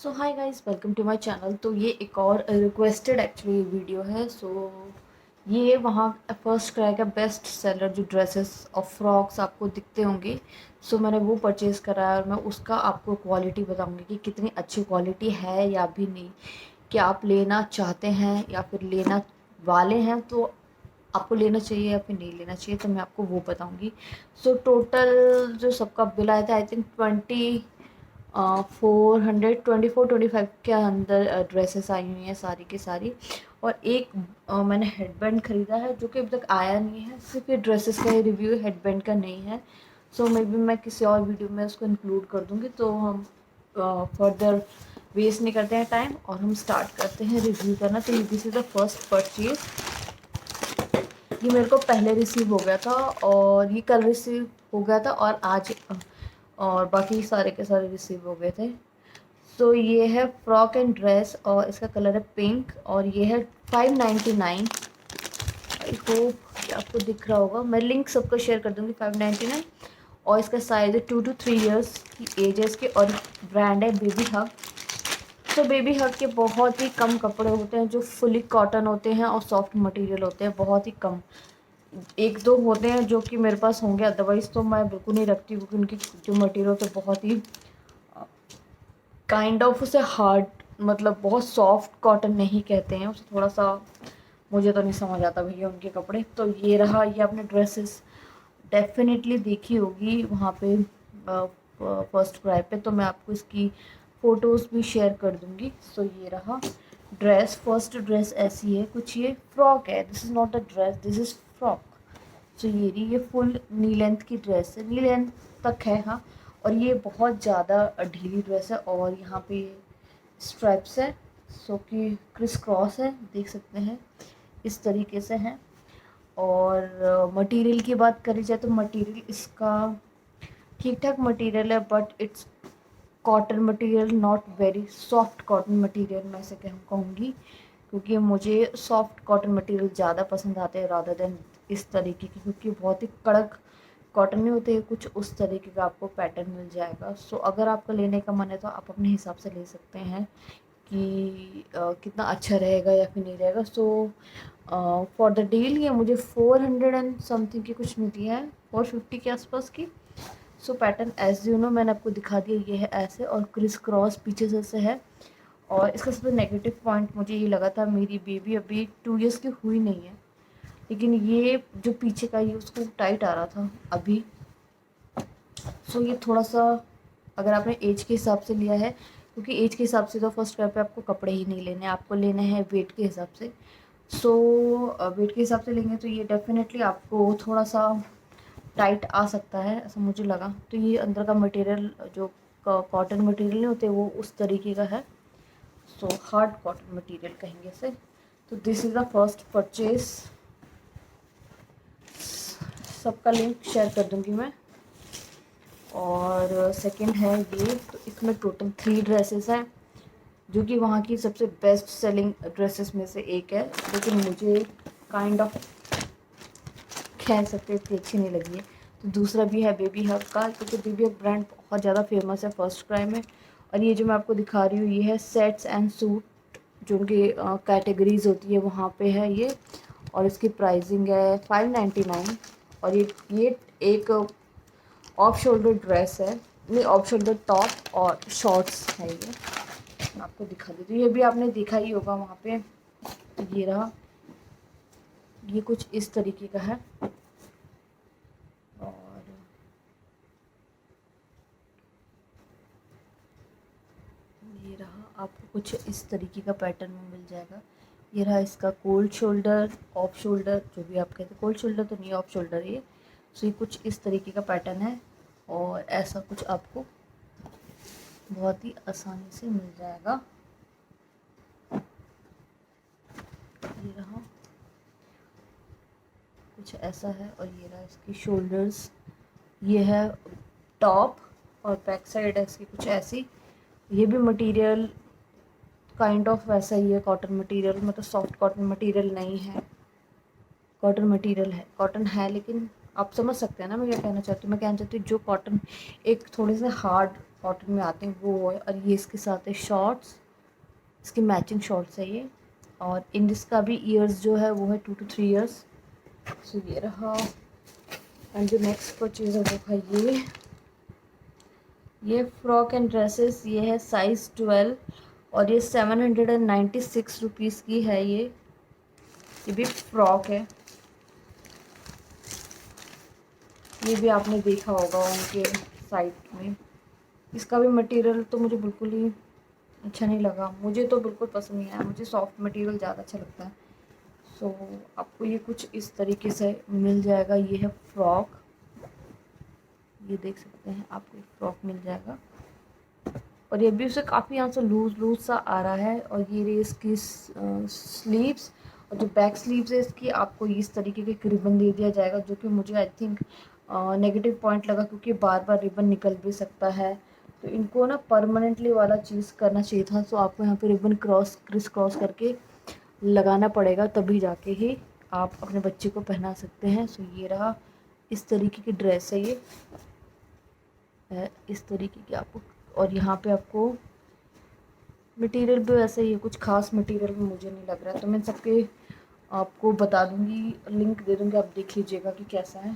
So hi guys, welcome to my channel. तो ये एक और रिक्वेस्टेड एक्चुअली वीडियो है। ये वहाँ फर्स्ट क्राई का बेस्ट सेलर जो ड्रेसेस और फ्रॉक्स आपको दिखते होंगे, मैंने वो परचेज़ करा है और मैं उसका आपको क्वालिटी बताऊंगी कि कितनी अच्छी क्वालिटी है या भी नहीं। क्या आप लेना चाहते हैं या फिर लेना वाले हैं तो आपको लेना चाहिए या फिर नहीं लेना चाहिए, तो मैं आपको वो बताऊंगी। टोटल जो सबका बिल आया था, आई थिंक 424-25 के अंदर ड्रेसेस आई हुई हैं सारी की सारी। और एक मैंने हेडबैंड ख़रीदा है जो कि अभी तक आया नहीं है। सिर्फ ये ड्रेसेस का ही रिव्यू, हेडबैंड का नहीं है। मे बी मैं किसी और वीडियो में उसको इंक्लूड कर दूँगी। तो हम फर्दर वेस्ट नहीं करते हैं टाइम और हम स्टार्ट करते हैं रिव्यू करना। तो this is the first purchase. ये मेरे को पहले रिसीव हो गया था और ये कल रिसीव हो गया था और आज और बाकी सारे के सारे रिसीव हो गए थे। ये है फ्रॉक एंड ड्रेस और इसका कलर है पिंक और ये है 599। आई होप आपको दिख रहा होगा, मैं लिंक सबको शेयर कर दूँगी। 599 और इसका साइज़ है 2 to 3 इयर्स की एज है इसके और ब्रांड है बेबी हग। बेबी हग के बहुत ही कम कपड़े होते हैं जो फुली कॉटन होते हैं और सॉफ्ट मटेरियल होते हैं, बहुत ही कम। एक दो होते हैं जो कि मेरे पास होंगे, अदरवाइज़ तो मैं बिल्कुल नहीं रखती क्योंकि उनकी जो मटेरियल होते हैं बहुत ही काइंड ऑफ उसे हार्ड, मतलब बहुत सॉफ्ट कॉटन नहीं कहते हैं उसे, थोड़ा सा मुझे तो नहीं समझ आता भैया उनके कपड़े। तो ये रहा, ये आपने ड्रेसेस डेफिनेटली देखी होगी वहाँ पे फर्स्ट क्राई पे, तो मैं आपको इसकी फ़ोटोज़ भी शेयर कर दूँगी। ये रहा ड्रेस। फर्स्ट ड्रेस ऐसी है कुछ, ये फ्रॉक है, this is not a dress, this is frock. ये फुल नी लेंथ की ड्रेस है, नी लेंथ तक है, हाँ। और ये बहुत ज़्यादा ढीली ड्रेस है और यहाँ पे स्ट्राइप्स है, कि क्रिस क्रॉस है, देख सकते हैं इस तरीके से है। और मटेरियल की बात करी जाए तो मटेरियल इसका ठीक ठाक मटेरियल है, but it's cotton material, not very soft cotton material मैं इसे कहूँगी, क्योंकि मुझे सॉफ्ट कॉटन मटेरियल ज़्यादा पसंद आते हैं रादर देन इस तरीके की, क्योंकि बहुत ही कड़क कॉटन में होते हैं, कुछ उस तरीके का आपको पैटर्न मिल जाएगा। अगर आपका लेने का मन है तो आप अपने हिसाब से ले सकते हैं कि कितना अच्छा रहेगा या फिर नहीं रहेगा। फॉर द डील ये मुझे 400 एंड समथिंग की कुछ मिली है, 450 के आसपास की। पैटर्न एज यू नो मैंने आपको दिखा दिया, ये है ऐसे और क्रिस क्रॉस पीछे से है। और इसका सबसे नेगेटिव पॉइंट मुझे ये लगा था, मेरी बेबी अभी 2 इयर्स की हुई नहीं है, लेकिन ये जो पीछे का ये उसको टाइट आ रहा था अभी। ये थोड़ा सा, अगर आपने एज के हिसाब से लिया है, क्योंकि एज के हिसाब से तो फर्स्ट क्राई पे आपको कपड़े ही नहीं लेने, आपको लेने हैं वेट के हिसाब से। वेट के हिसाब से लेंगे तो ये डेफिनेटली आपको थोड़ा सा टाइट आ सकता है, ऐसा मुझे लगा। तो ये अंदर का मटेरियल जो कॉटन मटेरियल नहीं होते वो उस तरीके का है, हार्ड कॉटन मटेरियल कहेंगे इसे। तो this is the first purchase, सबका लिंक शेयर कर दूंगी मैं। और सेकंड है ये, तो इसमें टोटल 3 ड्रेसेस हैं जो कि वहाँ की सबसे बेस्ट सेलिंग ड्रेसेस में से एक है, लेकिन मुझे काइंड ऑफ कह सकते इतनी अच्छी नहीं लगी है। तो दूसरा भी है बेबी हग का, क्योंकि बेबी हग ब्रांड बहुत ज़्यादा फेमस है फर्स्ट क्राई में। और ये जो मैं आपको दिखा रही हूँ ये है सेट्स एंड सूट, जो उनकी कैटेगरीज होती है वहाँ पे है ये। और इसकी प्राइसिंग है 599। और ये एक ऑफ शोल्डर ड्रेस है, नहीं ऑफ शोल्डर टॉप और शॉर्ट्स है ये। मैं आपको दिखा देती हूँ, ये भी आपने देखा ही होगा वहाँ पे। तो ये रहा, ये कुछ इस तरीके का है। और ये रहा, आपको कुछ इस तरीके का पैटर्न में मिल जाएगा। ये रहा इसका कोल्ड शोल्डर, ऑफ शोल्डर, जो भी आप कहते हैं, कोल्ड शोल्डर तो नहीं, ऑफ शोल्डर ये। ये कुछ इस तरीके का पैटर्न है और ऐसा कुछ आपको बहुत ही आसानी से मिल जाएगा। ये रहा, कुछ ऐसा है। और ये रहा इसकी शोल्डर्स, ये है टॉप और बैक साइड है इसकी कुछ ऐसी। ये भी मटेरियल काइंड ऑफ वैसा ही है, कॉटन मटेरियल, मतलब सॉफ्ट कॉटन मटेरियल नहीं है, कॉटन मटेरियल है, कॉटन है, लेकिन आप समझ सकते हैं ना मैं क्या कहना चाहती हूँ। मैं कहना चाहती हूँ जो कॉटन एक थोड़े से हार्ड कॉटन में आते हैं वो है। और ये इसके साथ है शॉर्ट्स, इसकी मैचिंग शॉर्ट्स है ये। और इन इसका भी ईयर्स जो है वो है 2 to 3 years। सो ये रहा। एंड जो नेक्स्ट परचेज है वो है ये फ्रॉक एंड ड्रेसेस, ये है साइज़ 12 और ये 796 रुपीज़ की है। ये भी फ्रॉक है। ये भी आपने देखा होगा उनके साइट में। इसका भी मटेरियल तो मुझे बिल्कुल ही अच्छा नहीं लगा, मुझे तो बिल्कुल पसंद नहीं आया, मुझे सॉफ्ट मटेरियल ज़्यादा अच्छा लगता है। सो आपको ये कुछ इस तरीके से मिल जाएगा। ये है फ्रॉक, ये देख सकते हैं आपको फ्रॉक मिल जाएगा। और ये भी उसे काफ़ी यहाँ से लूज़ सा आ रहा है। और ये रही इसकी स्लीव्स, और जो बैक स्लीव्स है इसकी आपको इस तरीके के रिबन दे दिया जाएगा, जो कि मुझे आई थिंक नेगेटिव पॉइंट लगा, क्योंकि बार बार रिबन निकल भी सकता है। तो इनको ना परमानेंटली वाला चीज़ करना चाहिए था। तो आपको यहाँ पे रिबन क्रिस क्रॉस करके लगाना पड़ेगा, तभी जाके ही आप अपने बच्चे को पहना सकते हैं। सो ये रहा, इस तरीके की ड्रेस है ये, इस तरीके की आपको। और यहाँ पे आपको मटेरियल भी वैसे ही है, कुछ खास मटेरियल भी मुझे नहीं लग रहा है। तो मैं सबके आपको बता दूँगी, लिंक दे दूँगी, आप देख लीजिएगा कि कैसा है।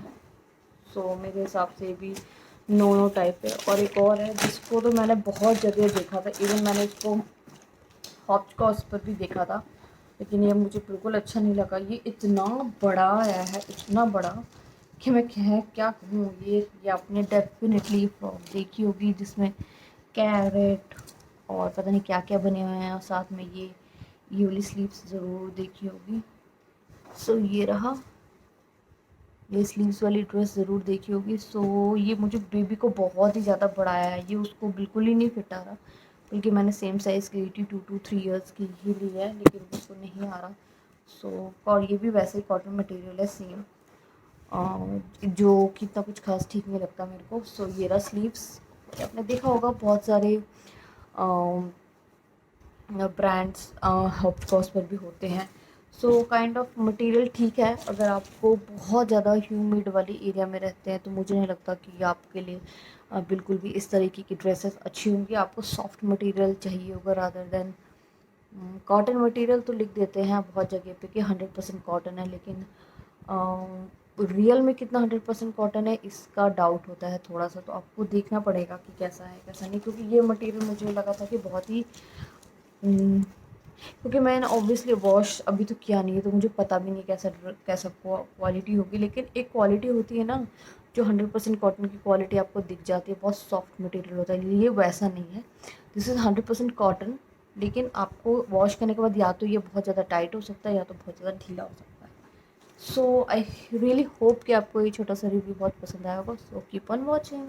सो मेरे हिसाब से भी नो टाइप है। और एक और है जिसको तो मैंने बहुत जगह देखा था, इवन मैंने इसको हॉपस्कॉच पर भी देखा था, लेकिन ये मुझे बिल्कुल अच्छा नहीं लगा। ये इतना बड़ा आया है, इतना बड़ा कि मैं क्या कहूँ। ये आपने डेफिनेटली फ्रॉक देखी होगी जिसमें कैरेट और पता नहीं क्या क्या बने हुए हैं, और साथ में ये वाली स्लीव्स ज़रूर देखी होगी। सो ये रहा, ये स्लीव्स वाली ड्रेस ज़रूर देखी होगी। सो ये मुझे बेबी को बहुत ही ज़्यादा बड़ा आया है, ये उसको बिल्कुल ही नहीं फिट आ रहा, बल्कि मैंने सेम साइज़ की थी 2 to 3 years की ही ली है, लेकिन उसको नहीं आ रहा। सो और ये भी वैसे ही कॉटन मटेरियल है सेम, जो कि इतना कुछ खास ठीक नहीं लगता मेरे को। सो ये रहा स्लीव्स। आपने देखा होगा बहुत सारे ब्रांड्स हॉपस्कॉच पर भी होते हैं। सो काइंड ऑफ मटेरियल ठीक है। अगर आपको बहुत ज़्यादा ह्यूमिड वाली एरिया में रहते हैं तो मुझे नहीं लगता कि आपके लिए बिल्कुल भी इस तरीके की ड्रेसेस अच्छी होंगी। आपको सॉफ्ट मटेरियल चाहिए होगा रादर देन कॉटन मटेरियल। तो लिख देते हैं बहुत जगह पे कि 100% कॉटन है, लेकिन रियल में कितना 100% कॉटन है इसका डाउट होता है थोड़ा सा। तो आपको देखना पड़ेगा कि कैसा है कैसा नहीं, क्योंकि ये मटेरियल मुझे लगा था कि बहुत ही क्योंकि मैंने ऑब्वियसली वॉश अभी तो किया नहीं है, तो मुझे पता भी नहीं कैसा क्वालिटी होगी। लेकिन एक क्वालिटी होती है ना, जो 100% कॉटन की क्वालिटी आपको दिख जाती है, बहुत सॉफ्ट मटेरियल होता है। ये वैसा नहीं है, दिस इज़ 100% कॉटन। लेकिन आपको वॉश करने के बाद या तो ये बहुत ज़्यादा टाइट हो सकता है या तो बहुत ज़्यादा ढीला हो सकता है। सो आई रियली होप कि आपको ये छोटा सा रिव्यू बहुत पसंद आया होगा। So keep on watching.